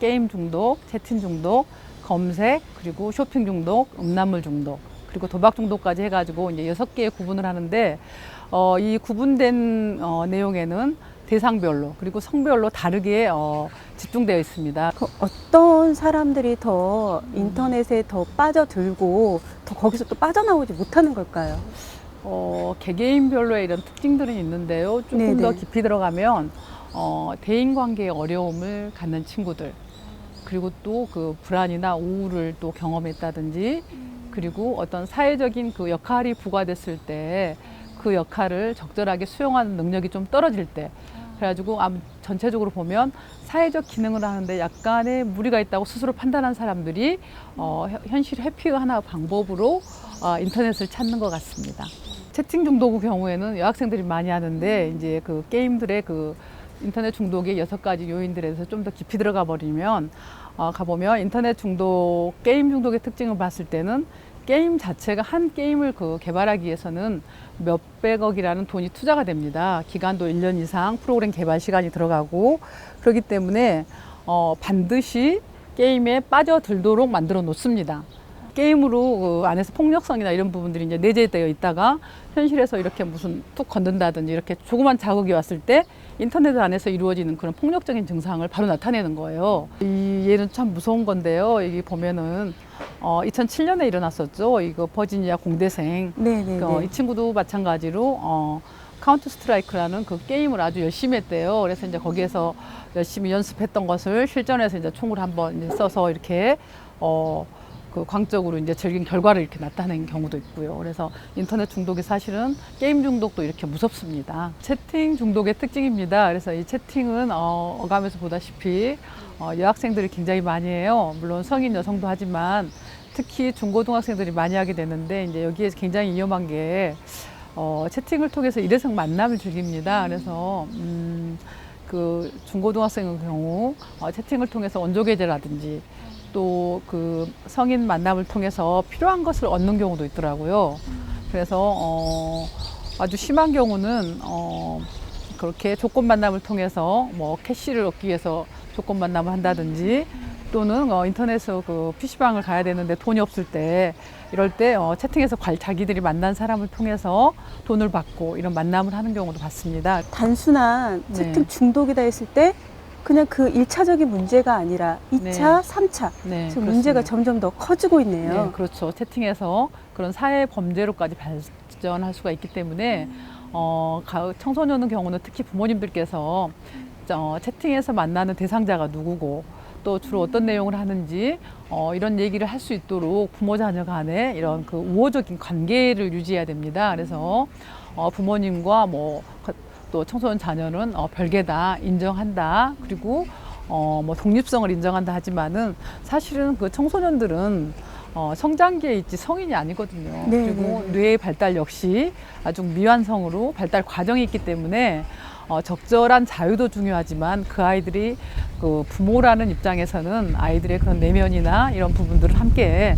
게임 중독, 채팅 중독, 검색, 그리고 쇼핑 중독, 음란물 중독, 그리고 도박 중독까지 해가지고 이제 6개의 구분을 하는데, 이 구분된 내용에는 대상별로 그리고 성별로 다르게 집중되어 있습니다. 어떤 사람들이 더 인터넷에 더 빠져들고 더 거기서 또 빠져나오지 못하는 걸까요? 개개인별로의 이런 특징들은 있는데요. 조금 네네. 더 깊이 들어가면 대인관계의 어려움을 갖는 친구들, 그리고 또 그 불안이나 우울을 또 경험했다든지, 그리고 어떤 사회적인 그 역할이 부과됐을 때 그 역할을 적절하게 수용하는 능력이 좀 떨어질 때, 그래가지고 전체적으로 보면 사회적 기능을 하는데 약간의 무리가 있다고 스스로 판단한 사람들이 현실 회피의 하나 방법으로 인터넷을 찾는 것 같습니다. 채팅 중독의 경우에는 여학생들이 많이 하는데, 이제 그 게임들의 그 인터넷 중독의 6가지 요인들에서 좀 더 깊이 들어가 버리면 가보면 인터넷 중독, 게임 중독의 특징을 봤을 때는 게임 자체가 한 게임을 개발하기 위해서는 몇백억이라는 돈이 투자가 됩니다. 기간도 1년 이상 프로그램 개발 시간이 들어가고, 그렇기 때문에 반드시 게임에 빠져들도록 만들어 놓습니다. 게임으로 그 안에서 폭력성이나 이런 부분들이 이제 내재되어 있다가 현실에서 이렇게 무슨 툭 건든다든지 이렇게 조그만 자극이 왔을 때 인터넷 안에서 이루어지는 그런 폭력적인 증상을 바로 나타내는 거예요. 이 얘는 참 무서운 건데요. 여기 보면은 2007년에 일어났었죠. 이거 버지니아 공대생. 네네네. 이 친구도 마찬가지로 카운터 스트라이크라는 그 게임을 아주 열심히 했대요. 그래서 이제 거기에서 열심히 연습했던 것을 실전에서 이제 총을 한번 이제 써서 이렇게 그 광적으로 이제 즐긴 결과를 이렇게 나타낸 경우도 있고요. 그래서 인터넷 중독이 사실은 게임 중독도 이렇게 무섭습니다. 채팅 중독의 특징입니다. 그래서 이 채팅은 어감에서 보다시피 여학생들이 굉장히 많이 해요. 물론 성인 여성도 하지만 특히 중고등학생들이 많이 하게 되는데, 이제 여기에 굉장히 위험한 게 채팅을 통해서 일회성 만남을 즐깁니다. 그래서 그 중고등학생의 경우 채팅을 통해서 원조계제라든지 또 그 성인 만남을 통해서 필요한 것을 얻는 경우도 있더라고요. 그래서 아주 심한 경우는 그렇게 조건 만남을 통해서 뭐 캐시를 얻기 위해서 조건 만남을 한다든지, 또는 인터넷에서 그 PC방을 가야 되는데 돈이 없을 때, 이럴 때 채팅에서 자기들이 만난 사람을 통해서 돈을 받고 이런 만남을 하는 경우도 봤습니다. 단순한 채팅 네. 중독이다 했을 때 그냥 그 1차적인 문제가 아니라 2차, 네. 3차 네, 지금 문제가 그렇습니다. 점점 더 커지고 있네요. 네, 그렇죠. 채팅에서 그런 사회 범죄로까지 발전할 수가 있기 때문에 청소년의 경우는 특히 부모님들께서 채팅에서 만나는 대상자가 누구고 또 주로 어떤 내용을 하는지 이런 얘기를 할 수 있도록 부모 자녀 간에 이런 그 우호적인 관계를 유지해야 됩니다. 그래서 부모님과 또 청소년 자녀는 별개다, 인정한다. 그리고 뭐 독립성을 인정한다 하지만은 사실은 그 청소년들은 성장기에 있지 성인이 아니거든요. 네, 그리고 네, 네. 뇌의 발달 역시 아주 미완성으로 발달 과정이 있기 때문에 적절한 자유도 중요하지만 그 아이들이 그 부모라는 입장에서는 아이들의 그런 내면이나 이런 부분들을 함께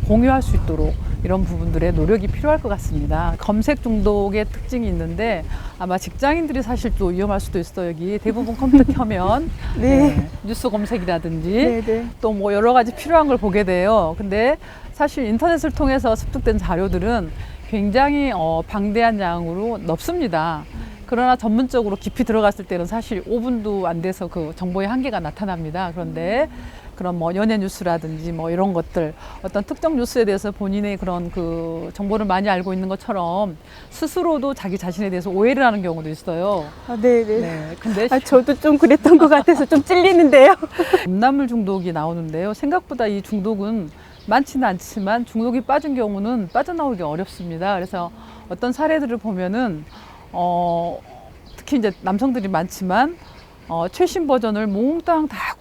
공유할 수 있도록 이런 부분들의 노력이 필요할 것 같습니다. 검색 중독의 특징이 있는데 아마 직장인들이 사실 또 위험할 수도 있어요. 여기 대부분 컴퓨터 켜면 네. 뉴스 검색이라든지 네네. 또 뭐 여러 가지 필요한 걸 보게 돼요. 근데 사실 인터넷을 통해서 습득된 자료들은 굉장히 방대한 양으로 넓습니다. 그러나 전문적으로 깊이 들어갔을 때는 사실 5분도 안 돼서 그 정보의 한계가 나타납니다. 그런데 그런 뭐 연예 뉴스라든지 뭐 이런 것들, 어떤 특정 뉴스에 대해서 본인의 그런 그 정보를 많이 알고 있는 것처럼 스스로도 자기 자신에 대해서 오해를 하는 경우도 있어요. 아, 네네. 네. 근데 저도 좀 그랬던 것 같아서 좀 찔리는데요. 음란물 중독이 나오는데요. 생각보다 이 중독은 많지는 않지만 중독이 빠진 경우는 빠져나오기 어렵습니다. 그래서 어떤 사례들을 보면은 특히 이제 남성들이 많지만 최신 버전을 몽땅 다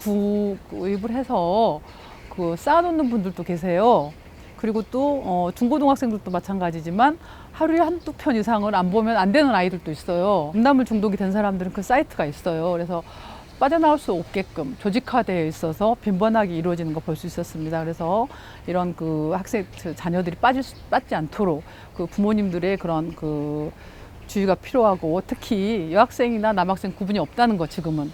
구입을 해서 그 쌓아놓는 분들도 계세요. 그리고 또 중고등학생들도 마찬가지지만 하루에 한두 편 이상을 안 보면 안 되는 아이들도 있어요. 음란물 중독이 된 사람들은 그 사이트가 있어요. 그래서 빠져나올 수 없게끔 조직화되어 있어서 빈번하게 이루어지는 거 볼 수 있었습니다. 그래서 이런 그 학생 자녀들이 빠지 않도록 그 부모님들의 그런 그 주의가 필요하고, 특히 여학생이나 남학생 구분이 없다는 거 지금은.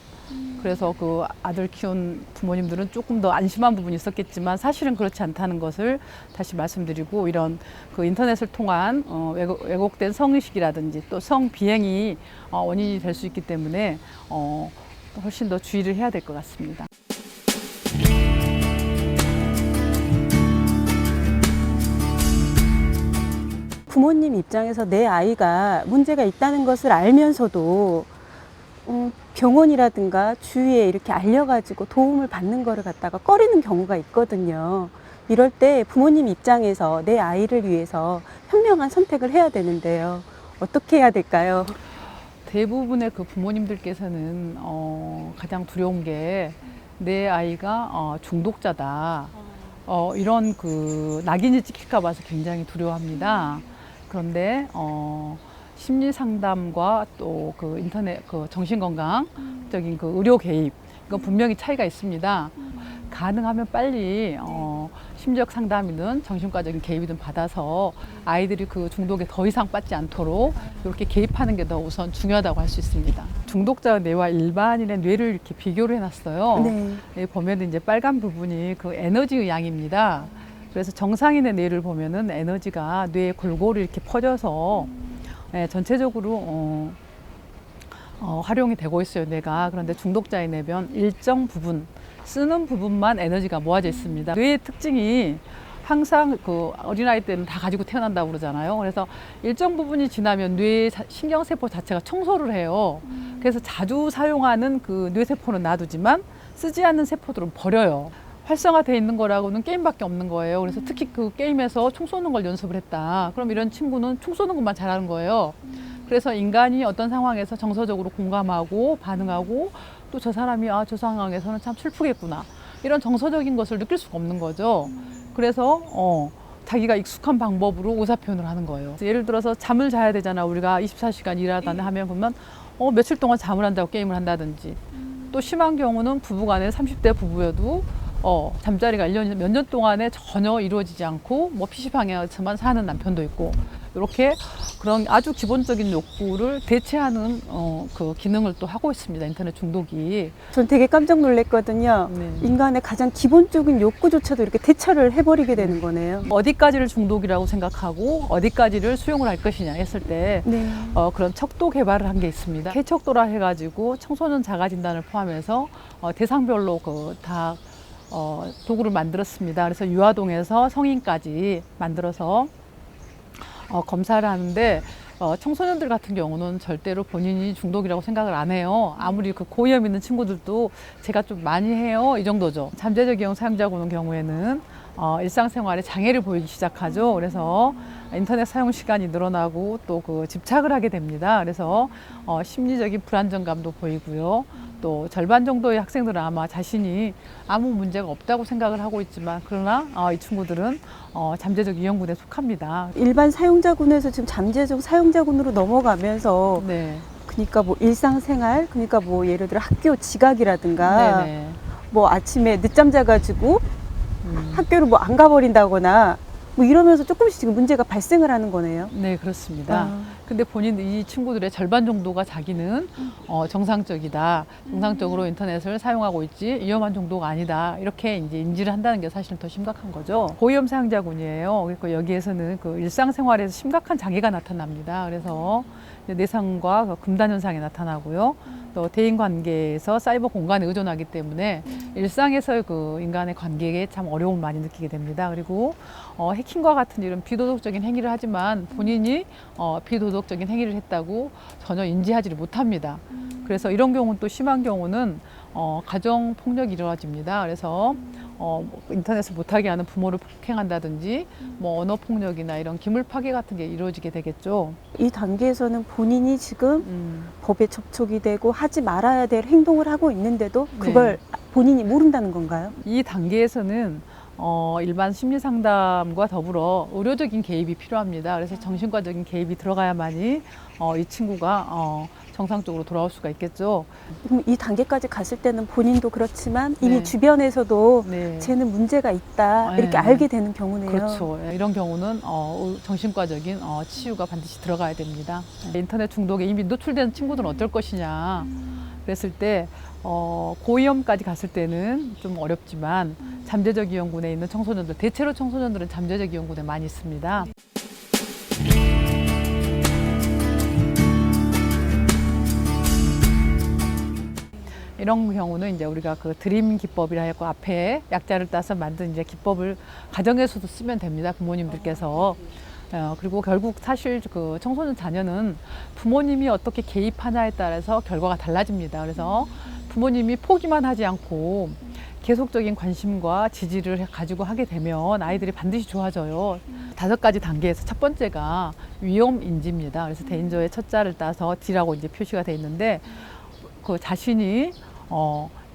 그래서 그 아들 키운 부모님들은 조금 더 안심한 부분이 있었겠지만 사실은 그렇지 않다는 것을 다시 말씀드리고, 이런 그 인터넷을 통한 왜곡된 성의식이라든지 또 성비행이 원인이 될 수 있기 때문에 훨씬 더 주의를 해야 될 것 같습니다. 부모님 입장에서 내 아이가 문제가 있다는 것을 알면서도 병원이라든가 주위에 이렇게 알려가지고 도움을 받는 거를 갖다가 꺼리는 경우가 있거든요. 이럴 때 부모님 입장에서 내 아이를 위해서 현명한 선택을 해야 되는데요. 어떻게 해야 될까요? 대부분의 그 부모님들께서는 가장 두려운 게 내 아이가 중독자다. 이런 그 낙인이 찍힐까 봐서 굉장히 두려워합니다. 그런데 심리 상담과 또 그 인터넷 그 정신건강적인 그 의료 개입, 이건 분명히 차이가 있습니다. 가능하면 빨리 심리적 상담이든 정신과적인 개입이든 받아서 아이들이 그 중독에 더 이상 빠지지 않도록 이렇게 개입하는 게 더 우선 중요하다고 할 수 있습니다. 중독자 뇌와 일반인의 뇌를 이렇게 비교를 해놨어요. 네. 여기 보면 이제 빨간 부분이 그 에너지의 양입니다. 그래서 정상인의 뇌를 보면은 에너지가 뇌에 골고루 이렇게 퍼져서 전체적으로 활용이 되고 있어요, 뇌가. 그런데 중독자의 뇌면 일정 부분, 쓰는 부분만 에너지가 모아져 있습니다. 뇌의 특징이 항상 그 어린아이 때는 다 가지고 태어난다고 그러잖아요. 그래서 일정 부분이 지나면 뇌 신경세포 자체가 청소를 해요. 그래서 자주 사용하는 그 뇌세포는 놔두지만 쓰지 않는 세포들은 버려요. 활성화되어 있는 거라고는 게임밖에 없는 거예요. 그래서 특히 그 게임에서 총 쏘는 걸 연습을 했다. 그럼 이런 친구는 총 쏘는 것만 잘하는 거예요. 그래서 인간이 어떤 상황에서 정서적으로 공감하고 반응하고 또 저 사람이 저 상황에서는 참 슬프겠구나, 이런 정서적인 것을 느낄 수가 없는 거죠. 그래서 자기가 익숙한 방법으로 의사표현을 하는 거예요. 예를 들어서 잠을 자야 되잖아. 우리가 24시간 일하다 하면 그러면 며칠 동안 잠을 안 자고 게임을 한다든지, 또 심한 경우는 부부간에 30대 부부여도 잠자리가 1년, 몇 년 동안에 전혀 이루어지지 않고 뭐 PC방에서만 사는 남편도 있고, 이렇게 그런 아주 기본적인 욕구를 대체하는 그 기능을 또 하고 있습니다. 인터넷 중독이. 전 되게 깜짝 놀랐거든요. 네. 인간의 가장 기본적인 욕구조차도 이렇게 대처를 해버리게 되는 거네요. 어디까지를 중독이라고 생각하고 어디까지를 수용을 할 것이냐 했을 때 네. 그런 척도 개발을 한 게 있습니다. 해척도라 해가지고 청소년 자가 진단을 포함해서 대상별로 다 도구를 만들었습니다. 그래서 유아동에서 성인까지 만들어서 검사를 하는데 청소년들 같은 경우는 절대로 본인이 중독이라고 생각을 안 해요. 아무리 그 고위험 있는 친구들도 제가 좀 많이 해요, 이 정도죠. 잠재적 이용 사용자군의 경우에는 일상생활에 장애를 보이기 시작하죠. 그래서 인터넷 사용 시간이 늘어나고 또 그 집착을 하게 됩니다. 그래서 심리적인 불안정감도 보이고요. 또 절반 정도의 학생들은 아마 자신이 아무 문제가 없다고 생각을 하고 있지만, 그러나 이 친구들은 잠재적 이용군에 속합니다. 일반 사용자군에서 지금 잠재적 사용자군으로 넘어가면서 네. 그러니까 뭐 일상생활, 그러니까 뭐 예를 들어 학교 지각이라든가 네네. 뭐 아침에 늦잠 자가지고 음. 학교를 뭐 안 가버린다거나 뭐 이러면서 조금씩 지금 문제가 발생을 하는 거네요. 네, 그렇습니다. 근데 본인 이 친구들의 절반 정도가 자기는 정상적이다. 정상적으로 인터넷을 사용하고 있지 위험한 정도가 아니다. 이렇게 이제 인지를 한다는 게 사실은 더 심각한 거죠. 고위험 사용자군이에요. 그러니까 여기에서는 그 일상생활에서 심각한 장애가 나타납니다. 그래서 내상과 그 금단 현상이 나타나고요. 또 대인 관계에서 사이버 공간에 의존하기 때문에 일상에서의 그 인간의 관계에 참 어려움을 많이 느끼게 됩니다. 그리고 해킹과 같은 이런 비도덕적인 행위를 하지만 본인이 비도덕적인 행위를 했다고 전혀 인지하지를 못합니다. 그래서 이런 경우는 또 심한 경우는 가정 폭력이 이루어집니다. 그래서 인터넷을 못하게 하는 부모를 폭행한다든지 뭐 언어 폭력이나 이런 기물 파괴 같은 게 이루어지게 되겠죠. 이 단계에서는 본인이 지금 법에 접촉이 되고 하지 말아야 될 행동을 하고 있는데도 그걸 본인이 모른다는 건가요? 이 단계에서는 일반 심리 상담과 더불어 의료적인 개입이 필요합니다. 그래서 정신과적인 개입이 들어가야만이 이 친구가 정상적으로 돌아올 수가 있겠죠. 그럼 이 단계까지 갔을 때는 본인도 그렇지만 이미 네. 주변에서도 네. 쟤는 문제가 있다 네. 이렇게 알게 되는 경우네요. 그렇죠. 이런 경우는 정신과적인 치유가 반드시 들어가야 됩니다. 인터넷 중독에 이미 노출된 친구들은 어떨 것이냐 그랬을 때 고위험까지 갔을 때는 좀 어렵지만 잠재적 이용군에 있는 청소년들, 대체로 청소년들은 잠재적 이용군에 많이 있습니다. 이런 경우는 이제 우리가 그 드림 기법이라 해서 앞에 약자를 따서 만든 이제 기법을 가정에서도 쓰면 됩니다. 부모님들께서. 그리고 결국 사실 그 청소년 자녀는 부모님이 어떻게 개입하냐에 따라서 결과가 달라집니다. 그래서 부모님이 포기만 하지 않고 계속적인 관심과 지지를 가지고 하게 되면 아이들이 반드시 좋아져요. 5가지 단계에서 첫 번째가 위험 인지입니다. 그래서 대인조의 첫 자를 따서 D라고 이제 표시가 돼 있는데 그 자신이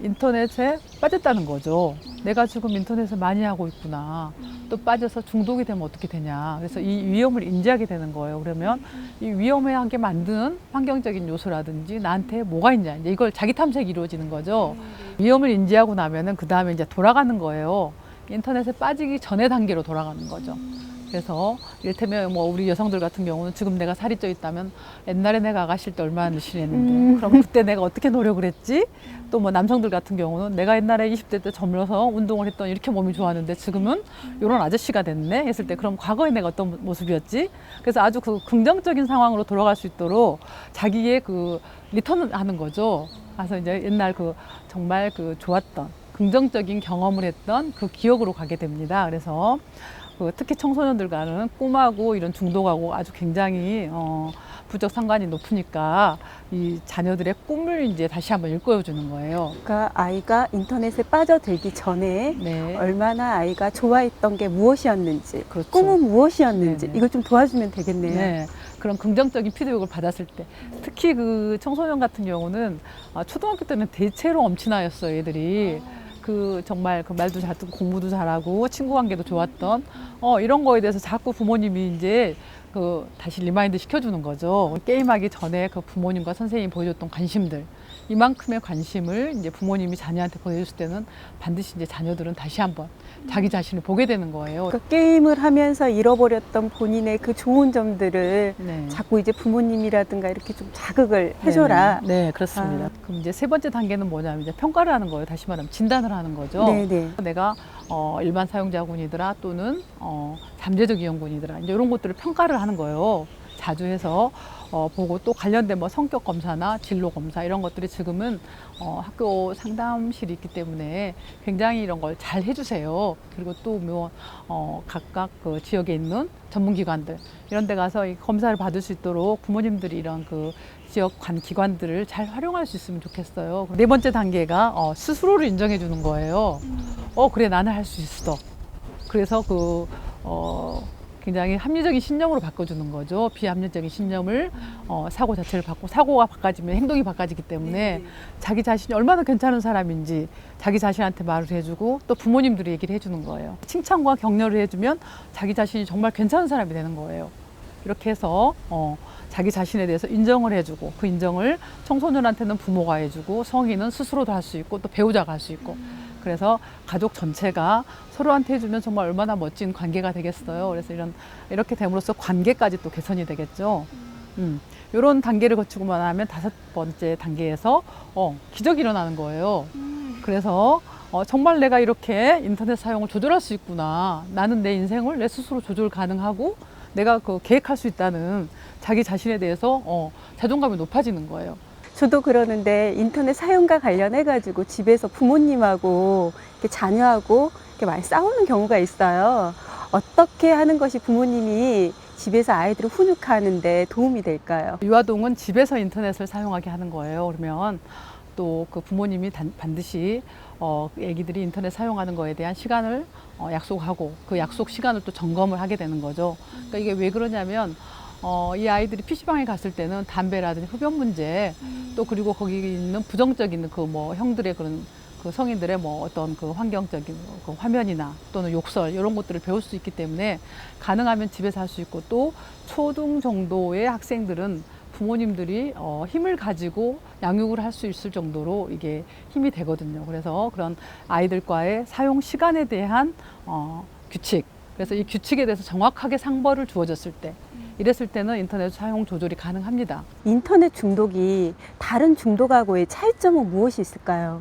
인터넷에 빠졌다는 거죠. 내가 지금 인터넷을 많이 하고 있구나. 또 빠져서 중독이 되면 어떻게 되냐. 그래서 이 위험을 인지하게 되는 거예요. 그러면 이 위험하게 만드는 환경적인 요소라든지 나한테 뭐가 있냐. 이제 이걸 자기 탐색이 이루어지는 거죠. 위험을 인지하고 나면은 그 다음에 이제 돌아가는 거예요. 인터넷에 빠지기 전의 단계로 돌아가는 거죠. 그래서 이를테면 뭐 우리 여성들 같은 경우는 지금 내가 살이 쪄 있다면 옛날에 내가 아가씨일 때 얼마나 늘씬했는데 그럼 그때 내가 어떻게 노력을 했지? 또 뭐 남성들 같은 경우는 내가 옛날에 20대 때 젊어서 운동을 했더니 이렇게 몸이 좋았는데 지금은 이런 아저씨가 됐네 했을 때 그럼 과거에 내가 어떤 모습이었지? 그래서 아주 그 긍정적인 상황으로 돌아갈 수 있도록 자기의 그 리턴을 하는 거죠. 그래서 이제 옛날 그 정말 그 좋았던 긍정적인 경험을 했던 그 기억으로 가게 됩니다. 그래서 특히 청소년들과는 꿈하고 이런 중독하고 아주 굉장히 부적 상관이 높으니까 이 자녀들의 꿈을 이제 다시 한번 일깨워주는 거예요. 그러니까 아이가 인터넷에 빠져들기 전에 네. 얼마나 아이가 좋아했던 게 무엇이었는지, 그렇죠. 꿈은 무엇이었는지 네네. 이걸 좀 도와주면 되겠네요. 네. 그런 긍정적인 피드백을 받았을 때 특히 그 청소년 같은 경우는 초등학교 때는 대체로 엄친아였어요, 애들이. 그 정말 그 말도 잘 듣고 공부도 잘하고 친구 관계도 좋았던 이런 거에 대해서 자꾸 부모님이 이제 그 다시 리마인드 시켜주는 거죠. 게임하기 전에 그 부모님과 선생님이 보여줬던 관심들 이만큼의 관심을 이제 부모님이 자녀한테 보여줬을 때는 반드시 이제 자녀들은 다시 한번 자기 자신을 보게 되는 거예요. 그러니까 게임을 하면서 잃어버렸던 본인의 그 좋은 점들을 네. 자꾸 이제 부모님이라든가 이렇게 좀 자극을 해줘라. 네, 그렇습니다. 그럼 이제 세 번째 단계는 뭐냐면 이제 평가를 하는 거예요. 다시 말하면 진단을 하는 거죠. 네네. 내가 일반 사용자군이더라 또는 잠재적 이용군이더라 이제 이런 것들을 평가를 하는 거예요. 자주 해서 보고 또 관련된 뭐 성격 검사나 진로 검사 이런 것들이 지금은 학교 상담실이 있기 때문에 굉장히 이런 걸 잘 해주세요. 그리고 또 뭐 각각 그 지역에 있는 전문기관들 이런 데 가서 이 검사를 받을 수 있도록 부모님들이 이런 그 지역 기관들을 잘 활용할 수 있으면 좋겠어요. 네 번째 단계가 스스로를 인정해 주는 거예요. 그래 나는 할 수 있어. 그래서 굉장히 합리적인 신념으로 바꿔주는 거죠. 비합리적인 신념을 사고 자체를 바꾸고 사고가 바꿔지면 행동이 바꿔지기 때문에 자기 자신이 얼마나 괜찮은 사람인지 자기 자신한테 말을 해주고 또 부모님들이 얘기를 해주는 거예요. 칭찬과 격려를 해주면 자기 자신이 정말 괜찮은 사람이 되는 거예요. 이렇게 해서 자기 자신에 대해서 인정을 해주고 그 인정을 청소년한테는 부모가 해주고 성인은 스스로도 할 수 있고 또 배우자가 할 수 있고 그래서 가족 전체가 서로한테 해주면 정말 얼마나 멋진 관계가 되겠어요. 그래서 이렇게 됨으로써 관계까지 또 개선이 되겠죠. 이런 단계를 거치고만 하면 5번째 단계에서 기적이 일어나는 거예요. 그래서 정말 내가 이렇게 인터넷 사용을 조절할 수 있구나. 나는 내 인생을 내 스스로 조절 가능하고 내가 계획할 수 있다는 자기 자신에 대해서 자존감이 높아지는 거예요. 저도 그러는데 인터넷 사용과 관련해가지고 집에서 부모님하고 이렇게 자녀하고 이렇게 많이 싸우는 경우가 있어요. 어떻게 하는 것이 부모님이 집에서 아이들을 훈육하는데 도움이 될까요? 유아동은 집에서 인터넷을 사용하게 하는 거예요. 그러면 또 그 부모님이 반드시 애기들이 인터넷 사용하는 거에 대한 시간을 약속하고 그 약속 시간을 또 점검을 하게 되는 거죠. 그러니까 이게 왜 그러냐면 이 아이들이 PC방에 갔을 때는 담배라든지 흡연 문제 또 그리고 거기 있는 부정적인 그 뭐 형들의 그런 그 성인들의 뭐 어떤 그 환경적인 그 화면이나 또는 욕설 이런 것들을 배울 수 있기 때문에 가능하면 집에서 할 수 있고 또 초등 정도의 학생들은 부모님들이 힘을 가지고 양육을 할 수 있을 정도로 이게 힘이 되거든요. 그래서 그런 아이들과의 사용 시간에 대한 규칙 그래서 이 규칙에 대해서 정확하게 상벌을 주어졌을 때 이랬을 때는 인터넷 사용 조절이 가능합니다. 인터넷 중독이 다른 중독하고의 차이점은 무엇이 있을까요?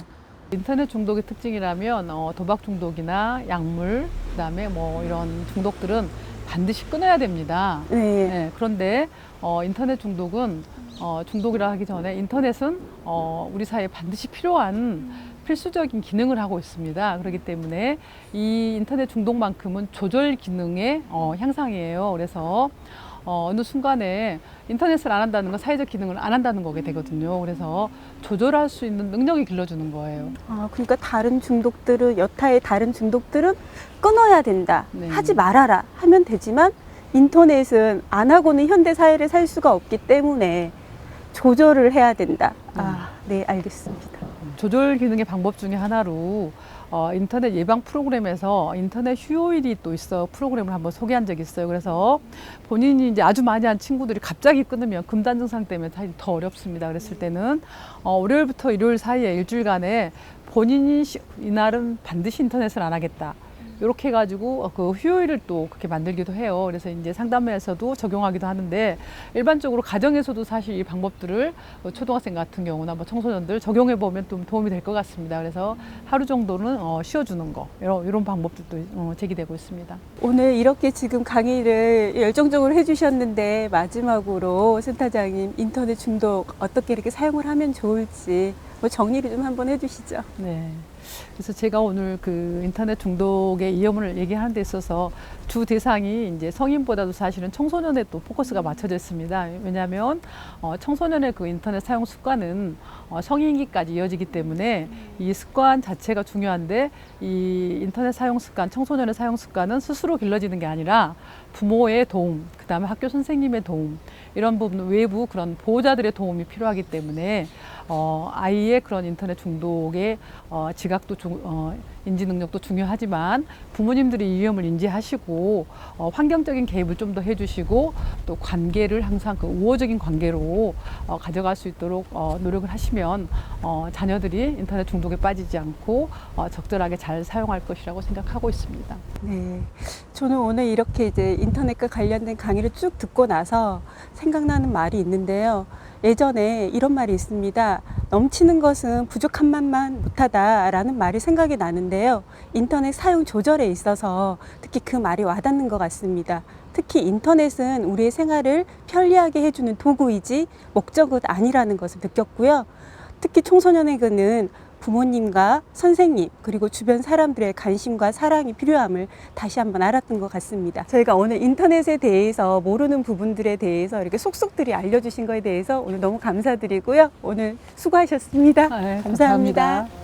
인터넷 중독의 특징이라면 도박 중독이나 약물, 그다음에 뭐 이런 중독들은 반드시 끊어야 됩니다. 네. 네, 그런데 인터넷 중독은 중독이라 하기 전에 인터넷은 우리 사회에 반드시 필요한 필수적인 기능을 하고 있습니다. 그렇기 때문에 이 인터넷 중독만큼은 조절 기능의 향상이에요. 그래서 어느 순간에 인터넷을 안 한다는 건 사회적 기능을 안 한다는 거게 되거든요. 그래서 조절할 수 있는 능력이 길러주는 거예요. 그러니까 다른 중독들은, 여타의 다른 중독들은 끊어야 된다. 네. 하지 말아라 하면 되지만 인터넷은 안 하고는 현대 사회를 살 수가 없기 때문에 조절을 해야 된다. 네, 알겠습니다. 조절 기능의 방법 중에 하나로 인터넷 예방 프로그램에서 인터넷 휴요일이 또 있어 프로그램을 한번 소개한 적이 있어요. 그래서 본인이 이제 아주 많이 한 친구들이 갑자기 끊으면 금단 증상 때문에 사실 더 어렵습니다. 그랬을 때는 월요일부터 일요일 사이에 일주일간에 본인이 이날은 반드시 인터넷을 안 하겠다. 이렇게 해가지고 그 휴요일을 또 그렇게 만들기도 해요. 그래서 이제 상담회에서도 적용하기도 하는데 일반적으로 가정에서도 사실 이 방법들을 초등학생 같은 경우나 뭐 청소년들 적용해 보면 좀 도움이 될 것 같습니다. 그래서 하루 정도는 쉬어주는 거 이런 방법들도 제기되고 있습니다. 오늘 이렇게 지금 강의를 열정적으로 해주셨는데 마지막으로 센터장님 인터넷 중독 어떻게 이렇게 사용을 하면 좋을지 뭐 정리를 좀 한번 해주시죠. 네. 그래서 제가 오늘 그 인터넷 중독의 위험을 얘기하는 데 있어서 주 대상이 이제 성인보다도 사실은 청소년에 또 포커스가 맞춰져 있습니다. 왜냐하면 청소년의 그 인터넷 사용 습관은 성인기까지 이어지기 때문에 이 습관 자체가 중요한데 이 인터넷 사용 습관, 청소년의 사용 습관은 스스로 길러지는 게 아니라 부모의 도움, 그 다음에 학교 선생님의 도움, 이런 부분 외부 그런 보호자들의 도움이 필요하기 때문에 아이의 그런 인터넷 중독의 지각도 인지 능력도 중요하지만 부모님들이 이 위험을 인지하시고 환경적인 개입을 좀 더 해주시고 또 관계를 항상 그 우호적인 관계로 가져갈 수 있도록 노력을 하시면 자녀들이 인터넷 중독에 빠지지 않고 적절하게 잘 사용할 것이라고 생각하고 있습니다. 네, 저는 오늘 이렇게 이제 인터넷과 관련된 강의를 쭉 듣고 나서 생각나는 말이 있는데요. 예전에 이런 말이 있습니다. 넘치는 것은 부족한 만만 못하다라는 말이 생각이 나는데요. 인터넷 사용 조절에 있어서 특히 그 말이 와닿는 것 같습니다. 특히 인터넷은 우리의 생활을 편리하게 해주는 도구이지 목적은 아니라는 것을 느꼈고요. 특히 청소년에게는 부모님과 선생님 그리고 주변 사람들의 관심과 사랑이 필요함을 다시 한번 알았던 것 같습니다. 저희가 오늘 인터넷에 대해서 모르는 부분들에 대해서 이렇게 속속들이 알려주신 거에 대해서 오늘 너무 감사드리고요. 오늘 수고하셨습니다. 네, 감사합니다. 감사합니다.